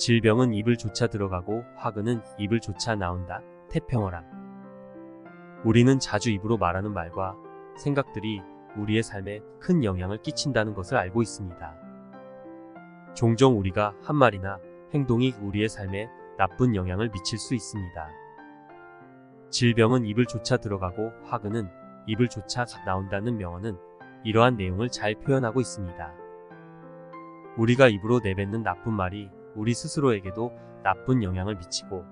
질병은 입을 조차 들어가고 화근은 입을 조차 나온다. 태평어람. 우리는 자주 입으로 말하는 말과 생각들이 우리의 삶에 큰 영향을 끼친다는 것을 알고 있습니다. 종종 우리가 한 말이나 행동이 우리의 삶에 나쁜 영향을 미칠 수 있습니다. 질병은 입을 조차 들어가고 화근은 입을 조차 나온다는 명언은 이러한 내용을 잘 표현하고 있습니다. 우리가 입으로 내뱉는 나쁜 말이 우리 스스로에게도 나쁜 영향을 미치고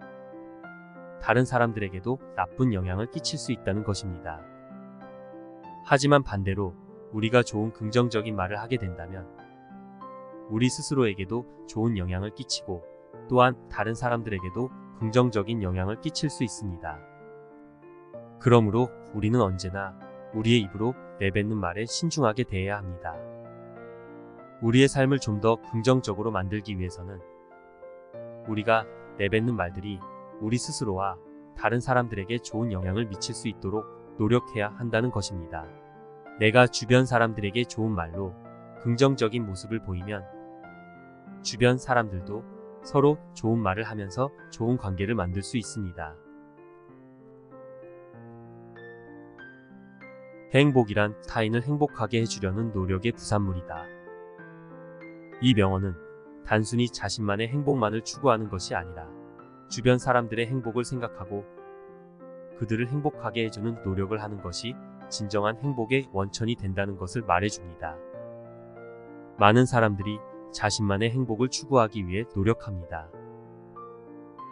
다른 사람들에게도 나쁜 영향을 끼칠 수 있다는 것입니다. 하지만 반대로 우리가 좋은 긍정적인 말을 하게 된다면 우리 스스로에게도 좋은 영향을 끼치고 또한 다른 사람들에게도 긍정적인 영향을 끼칠 수 있습니다. 그러므로 우리는 언제나 우리의 입으로 내뱉는 말에 신중하게 대해야 합니다. 우리의 삶을 좀 더 긍정적으로 만들기 위해서는 우리가 내뱉는 말들이 우리 스스로와 다른 사람들에게 좋은 영향을 미칠 수 있도록 노력해야 한다는 것입니다. 내가 주변 사람들에게 좋은 말로 긍정적인 모습을 보이면 주변 사람들도 서로 좋은 말을 하면서 좋은 관계를 만들 수 있습니다. 행복이란 타인을 행복하게 해주려는 노력의 부산물이다. 이 명언은 단순히 자신만의 행복만을 추구하는 것이 아니라 주변 사람들의 행복을 생각하고 그들을 행복하게 해주는 노력을 하는 것이 진정한 행복의 원천이 된다는 것을 말해줍니다. 많은 사람들이 자신만의 행복을 추구하기 위해 노력합니다.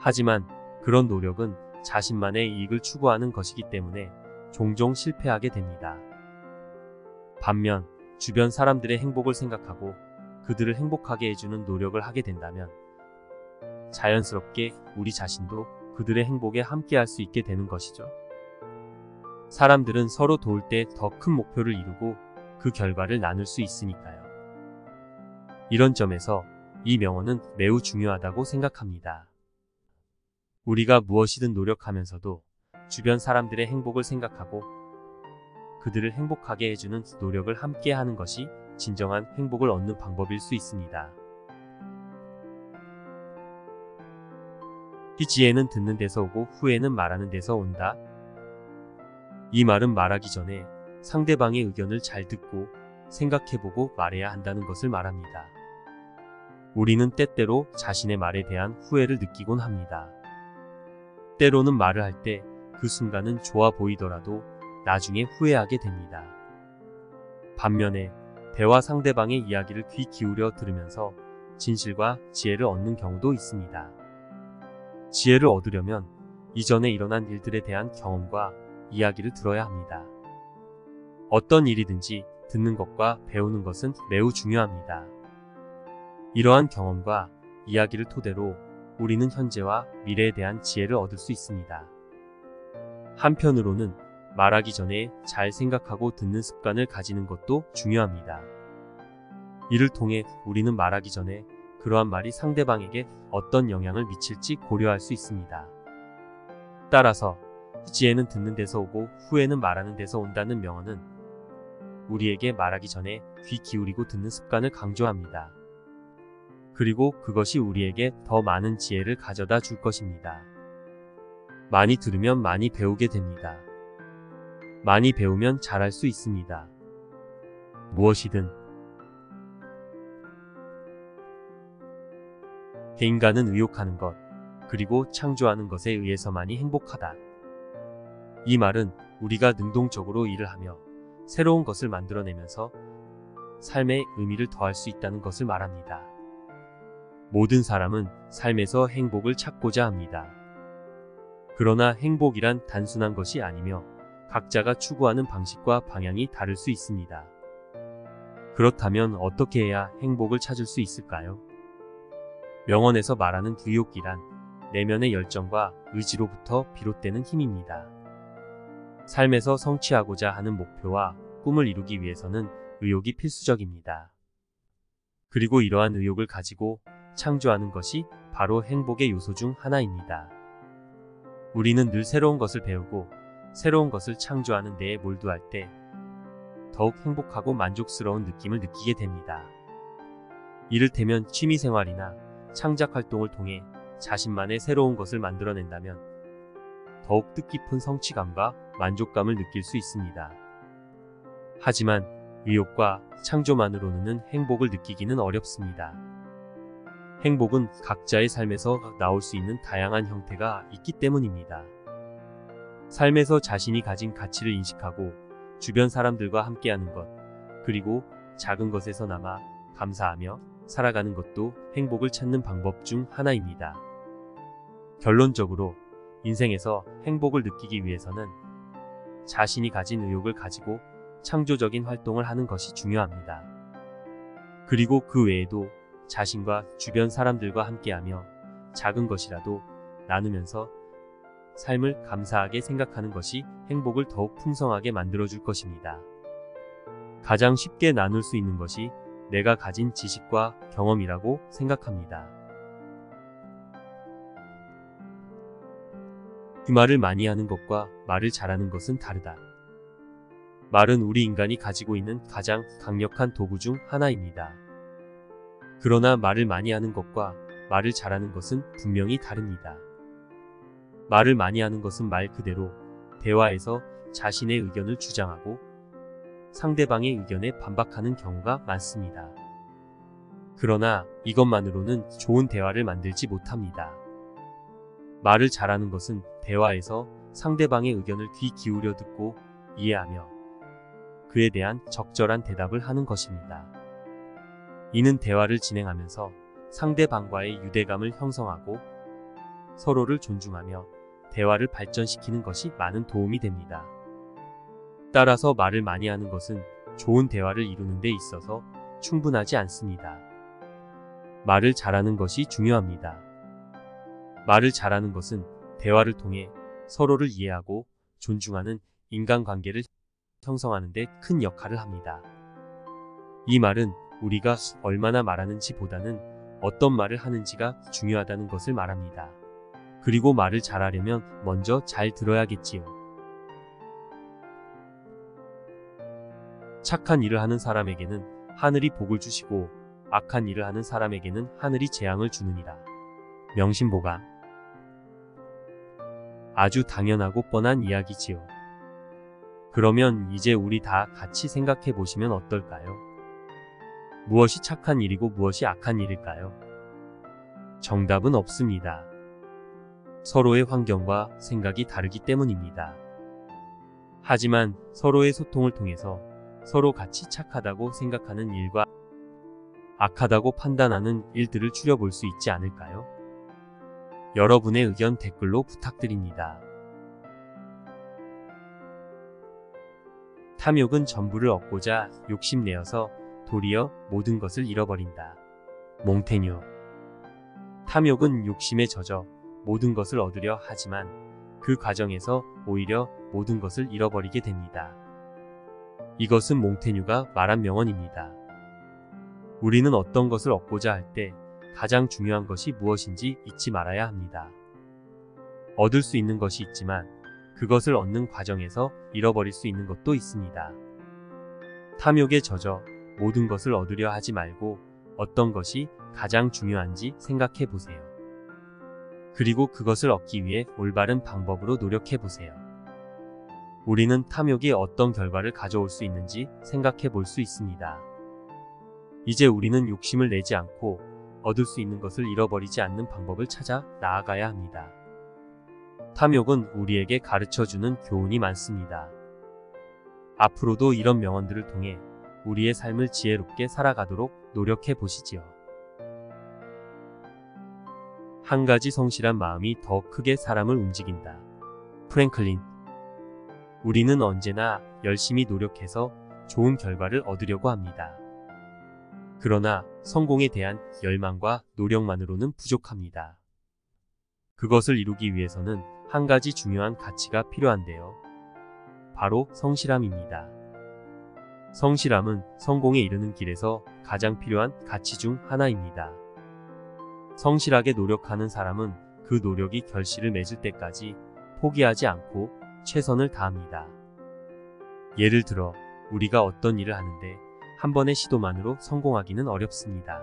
하지만 그런 노력은 자신만의 이익을 추구하는 것이기 때문에 종종 실패하게 됩니다. 반면 주변 사람들의 행복을 생각하고 그들을 행복하게 해주는 노력을 하게 된다면 자연스럽게 우리 자신도 그들의 행복에 함께할 수 있게 되는 것이죠. 사람들은 서로 도울 때 더 큰 목표를 이루고 그 결과를 나눌 수 있으니까요. 이런 점에서 이 명언은 매우 중요하다고 생각합니다. 우리가 무엇이든 노력하면서도 주변 사람들의 행복을 생각하고 그들을 행복하게 해주는 노력을 함께 하는 것이 진정한 행복을 얻는 방법일 수 있습니다. 희지에는 듣는 데서 오고 후에는 말하는 데서 온다. 이 말은 말하기 전에 상대방의 의견을 잘 듣고 생각해보고 말해야 한다는 것을 말합니다. 우리는 때때로 자신의 말에 대한 후회를 느끼곤 합니다. 때로는 말을 할 때 그 순간은 좋아 보이더라도 나중에 후회하게 됩니다. 반면에 대화 상대방의 이야기를 귀 기울여 들으면서 진실과 지혜를 얻는 경우도 있습니다. 지혜를 얻으려면 이전에 일어난 일들에 대한 경험과 이야기를 들어야 합니다. 어떤 일이든지 듣는 것과 배우는 것은 매우 중요합니다. 이러한 경험과 이야기를 토대로 우리는 현재와 미래에 대한 지혜를 얻을 수 있습니다. 한편으로는 말하기 전에 잘 생각하고 듣는 습관을 가지는 것도 중요합니다. 이를 통해 우리는 말하기 전에 그러한 말이 상대방에게 어떤 영향을 미칠지 고려할 수 있습니다. 따라서 지혜는 듣는 데서 오고 후회는 말하는 데서 온다는 명언은 우리에게 말하기 전에 귀 기울이고 듣는 습관을 강조합니다. 그리고 그것이 우리에게 더 많은 지혜를 가져다 줄 것입니다. 많이 들으면 많이 배우게 됩니다. 많이 배우면 잘할 수 있습니다. 무엇이든 인간은 의욕하는 것, 그리고 창조하는 것에 의해서만이 행복하다. 이 말은 우리가 능동적으로 일을 하며 새로운 것을 만들어내면서 삶에 의미를 더할 수 있다는 것을 말합니다. 모든 사람은 삶에서 행복을 찾고자 합니다. 그러나 행복이란 단순한 것이 아니며 각자가 추구하는 방식과 방향이 다를 수 있습니다. 그렇다면 어떻게 해야 행복을 찾을 수 있을까요? 명언에서 말하는 의욕이란 내면의 열정과 의지로부터 비롯되는 힘입니다. 삶에서 성취하고자 하는 목표와 꿈을 이루기 위해서는 의욕이 필수적입니다. 그리고 이러한 의욕을 가지고 창조하는 것이 바로 행복의 요소 중 하나입니다. 우리는 늘 새로운 것을 배우고 새로운 것을 창조하는 데에 몰두할 때 더욱 행복하고 만족스러운 느낌을 느끼게 됩니다. 이를테면 취미생활이나 창작 활동을 통해 자신만의 새로운 것을 만들어낸다면 더욱 뜻깊은 성취감과 만족감을 느낄 수 있습니다. 하지만 의욕과 창조만으로는 행복을 느끼기는 어렵습니다. 행복은 각자의 삶에서 나올 수 있는 다양한 형태가 있기 때문입니다. 삶에서 자신이 가진 가치를 인식하고 주변 사람들과 함께하는 것, 그리고 작은 것에서나마 감사하며 살아가는 것도 행복을 찾는 방법 중 하나입니다. 결론적으로 인생에서 행복을 느끼기 위해서는 자신이 가진 의욕을 가지고 창조적인 활동을 하는 것이 중요합니다. 그리고 그 외에도 자신과 주변 사람들과 함께하며 작은 것이라도 나누면서 삶을 감사하게 생각하는 것이 행복을 더욱 풍성하게 만들어줄 것입니다. 가장 쉽게 나눌 수 있는 것이 내가 가진 지식과 경험이라고 생각합니다. 그 말을 많이 하는 것과 말을 잘하는 것은 다르다. 말은 우리 인간이 가지고 있는 가장 강력한 도구 중 하나입니다. 그러나 말을 많이 하는 것과 말을 잘하는 것은 분명히 다릅니다. 말을 많이 하는 것은 말 그대로 대화에서 자신의 의견을 주장하고 상대방의 의견에 반박하는 경우가 많습니다. 그러나 이것만으로는 좋은 대화를 만들지 못합니다. 말을 잘하는 것은 대화에서 상대방의 의견을 귀 기울여 듣고 이해하며 그에 대한 적절한 대답을 하는 것입니다. 이는 대화를 진행하면서 상대방과의 유대감을 형성하고 서로를 존중하며 대화를 발전시키는 것이 많은 도움이 됩니다. 따라서 말을 많이 하는 것은 좋은 대화를 이루는 데 있어서 충분하지 않습니다. 말을 잘하는 것이 중요합니다. 말을 잘하는 것은 대화를 통해 서로를 이해하고 존중하는 인간관계를 형성하는 데 큰 역할을 합니다. 이 말은 우리가 얼마나 말하는지 보다는 어떤 말을 하는지가 중요하다는 것을 말합니다. 그리고 말을 잘하려면 먼저 잘 들어야겠지요. 착한 일을 하는 사람에게는 하늘이 복을 주시고 악한 일을 하는 사람에게는 하늘이 재앙을 주느니라. 명심보감. 아주 당연하고 뻔한 이야기지요. 그러면 이제 우리 다 같이 생각해 보시면 어떨까요? 무엇이 착한 일이고 무엇이 악한 일일까요? 정답은 없습니다. 서로의 환경과 생각이 다르기 때문입니다. 하지만 서로의 소통을 통해서 서로 같이 착하다고 생각하는 일과 악하다고 판단하는 일들을 추려볼 수 있지 않을까요? 여러분의 의견 댓글로 부탁드립니다. 탐욕은 전부를 얻고자 욕심내어서 도리어 모든 것을 잃어버린다. 몽테뉴. 탐욕은 욕심에 젖어 모든 것을 얻으려 하지만 그 과정에서 오히려 모든 것을 잃어버리게 됩니다. 이것은 몽테뉴가 말한 명언입니다. 우리는 어떤 것을 얻고자 할 때 가장 중요한 것이 무엇인지 잊지 말아야 합니다. 얻을 수 있는 것이 있지만 그것을 얻는 과정에서 잃어버릴 수 있는 것도 있습니다. 탐욕에 젖어 모든 것을 얻으려 하지 말고 어떤 것이 가장 중요한지 생각해 보세요. 그리고 그것을 얻기 위해 올바른 방법으로 노력해 보세요. 우리는 탐욕이 어떤 결과를 가져올 수 있는지 생각해 볼 수 있습니다. 이제 우리는 욕심을 내지 않고 얻을 수 있는 것을 잃어버리지 않는 방법을 찾아 나아가야 합니다. 탐욕은 우리에게 가르쳐주는 교훈이 많습니다. 앞으로도 이런 명언들을 통해 우리의 삶을 지혜롭게 살아가도록 노력해 보시지요. 한 가지 성실한 마음이 더 크게 사람을 움직인다. 프랭클린. 우리는 언제나 열심히 노력해서 좋은 결과를 얻으려고 합니다. 그러나 성공에 대한 열망과 노력만으로는 부족합니다. 그것을 이루기 위해서는 한 가지 중요한 가치가 필요한데요. 바로 성실함입니다. 성실함은 성공에 이르는 길에서 가장 필요한 가치 중 하나입니다. 성실하게 노력하는 사람은 그 노력이 결실을 맺을 때까지 포기하지 않고 최선을 다합니다. 예를 들어 우리가 어떤 일을 하는데 한 번의 시도만으로 성공하기는 어렵습니다.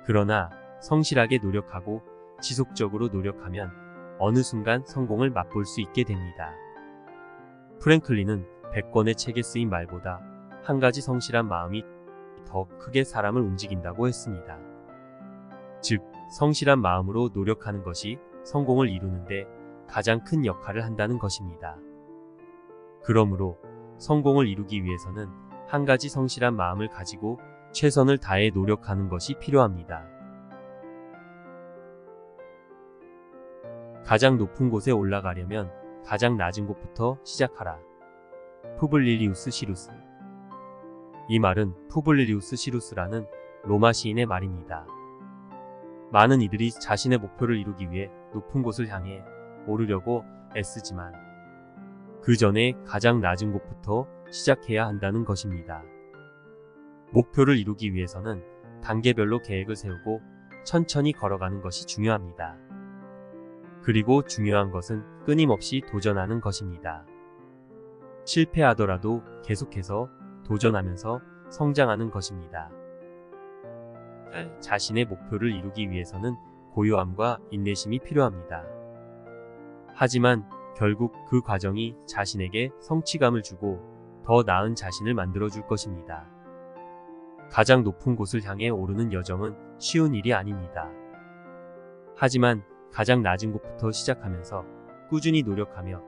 그러나 성실하게 노력하고 지속적으로 노력하면 어느 순간 성공을 맛볼 수 있게 됩니다. 프랭클린은 100권의 책에 쓰인 말보다 한 가지 성실한 마음이 더 크게 사람을 움직인다고 했습니다. 즉, 성실한 마음으로 노력하는 것이 성공을 이루는데 가장 큰 역할을 한다는 것입니다. 그러므로 성공을 이루기 위해서는 한 가지 성실한 마음을 가지고 최선을 다해 노력하는 것이 필요합니다. 가장 높은 곳에 올라가려면 가장 낮은 곳부터 시작하라. 푸블리리우스 시루스. 이 말은 푸블리리우스 시루스라는 로마 시인의 말입니다. 많은 이들이 자신의 목표를 이루기 위해 높은 곳을 향해 오르려고 애쓰지만 그 전에 가장 낮은 곳부터 시작해야 한다는 것입니다. 목표를 이루기 위해서는 단계별로 계획을 세우고 천천히 걸어가는 것이 중요합니다. 그리고 중요한 것은 끊임없이 도전하는 것입니다. 실패하더라도 계속해서 도전하면서 성장하는 것입니다. 자신의 목표를 이루기 위해서는 고요함과 인내심이 필요합니다. 하지만 결국 그 과정이 자신에게 성취감을 주고 더 나은 자신을 만들어줄 것입니다. 가장 높은 곳을 향해 오르는 여정은 쉬운 일이 아닙니다. 하지만 가장 낮은 곳부터 시작하면서 꾸준히 노력하며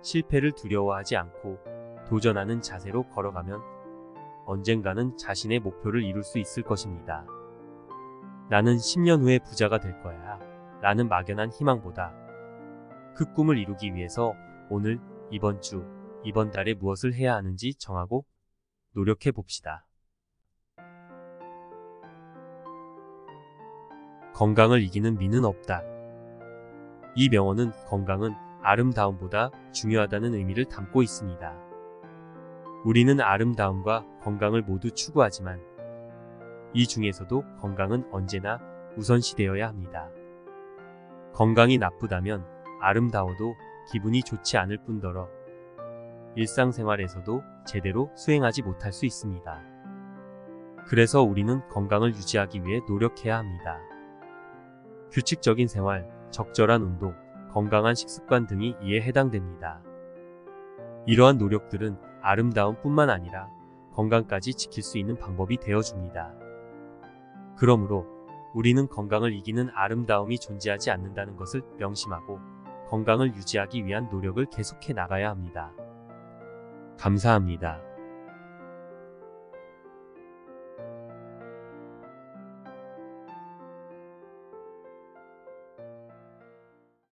실패를 두려워하지 않고 도전하는 자세로 걸어가면 언젠가는 자신의 목표를 이룰 수 있을 것입니다. 나는 10년 후에 부자가 될 거야 라는 막연한 희망보다 그 꿈을 이루기 위해서 오늘, 이번 주, 이번 달에 무엇을 해야 하는지 정하고 노력해 봅시다. 건강을 이기는 미는 없다. 이 명언은 건강은 아름다움보다 중요하다는 의미를 담고 있습니다. 우리는 아름다움과 건강을 모두 추구하지만 이 중에서도 건강은 언제나 우선시되어야 합니다. 건강이 나쁘다면 아름다워도 기분이 좋지 않을 뿐더러 일상생활에서도 제대로 수행하지 못할 수 있습니다. 그래서 우리는 건강을 유지하기 위해 노력해야 합니다. 규칙적인 생활, 적절한 운동, 건강한 식습관 등이 이에 해당됩니다. 이러한 노력들은 아름다움뿐만 아니라 건강까지 지킬 수 있는 방법이 되어줍니다. 그러므로 우리는 건강을 이기는 아름다움이 존재하지 않는다는 것을 명심하고 건강을 유지하기 위한 노력을 계속해 나가야 합니다. 감사합니다.